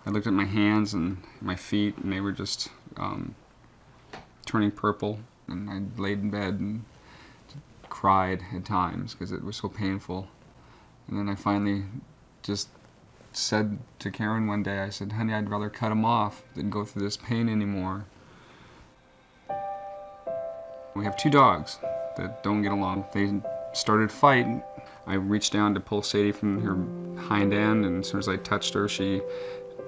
I looked at my hands and my feet, and they were just turning purple. And I laid in bed and cried at times because it was so painful. And then I finally just said to Karen one day, I said, "Honey, I'd rather cut them off than go through this pain anymore." We have 2 dogs that don't get along. They started fighting. I reached down to pull Sadie from her hind end, and as soon as I touched her, she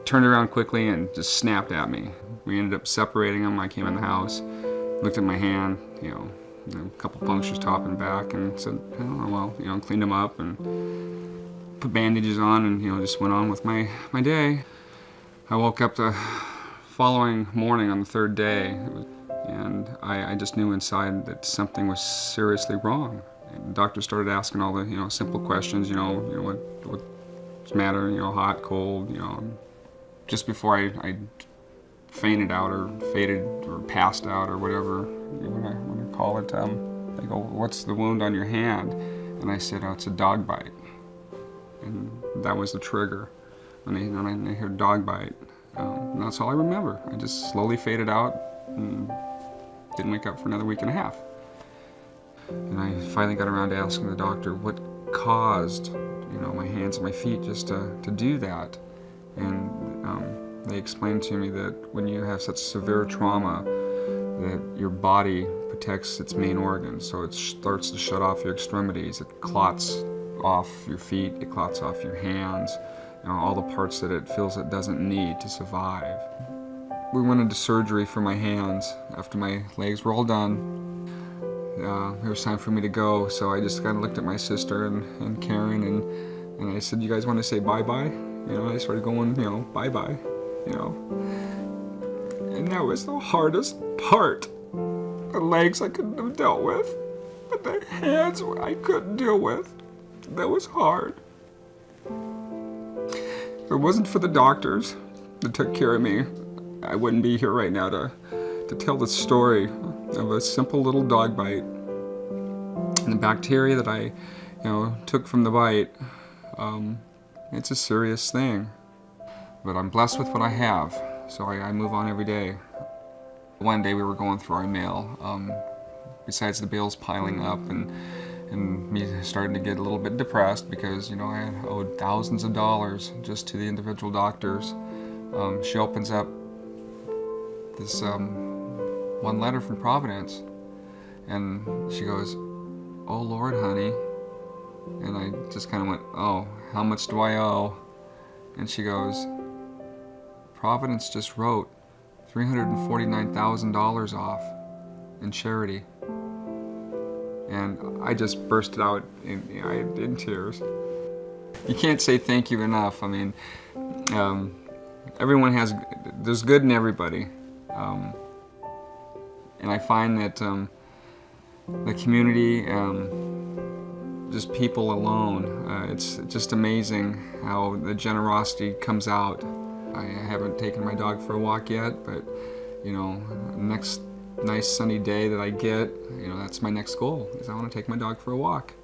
turned around quickly and just snapped at me. We ended up separating them. I came in the house, looked at my hand, a couple punctures top and back, and said, "Oh, well," cleaned them up and put bandages on, and just went on with my day. I woke up the following morning on the 3rd day, and I just knew inside that something was seriously wrong. And the doctor started asking all the simple questions, what's the matter, hot, cold, Just before I fainted out or faded or passed out or whatever you want to call it, they go, "What's the wound on your hand?" And I said, "Oh, it's a dog bite." And that was the trigger. When I heard dog bite, and that's all I remember. I just slowly faded out and didn't wake up for another week and a half. And I finally got around to asking the doctor what caused, my hands and my feet just to do that. And they explained to me that when you have such severe trauma, that your body protects its main organs, so it starts to shut off your extremities. It clots off your feet, it clots off your hands, all the parts that it feels it doesn't need to survive. We went into surgery for my hands. After my legs were all done, it was time for me to go, so I just kind of looked at my sister and Karen, and I said, "You guys want to say bye-bye?" I started going, bye-bye, And that was the hardest part. The legs I couldn't have dealt with, but the hands I couldn't deal with. That was hard. If it wasn't for the doctors that took care of me, I wouldn't be here right now to tell the story of a simple little dog bite. And the bacteria that I took from the bite, it's a serious thing. But I'm blessed with what I have, so I move on every day. One day we were going through our mail, besides the bills piling up and me starting to get a little bit depressed because, I had owed thousands of dollars just to the individual doctors. She opens up this one letter from Providence, and she goes, "Oh Lord, honey." And I just kind of went, "Oh, how much do I owe?" And she goes, "Providence just wrote $349,000 off in charity." And I just bursted out in tears. You can't say thank you enough. I mean, there's good in everybody. And I find that the community, just people alone, it's just amazing how the generosity comes out. I haven't taken my dog for a walk yet, but next nice sunny day that I get, that's my next goal, is I want to take my dog for a walk.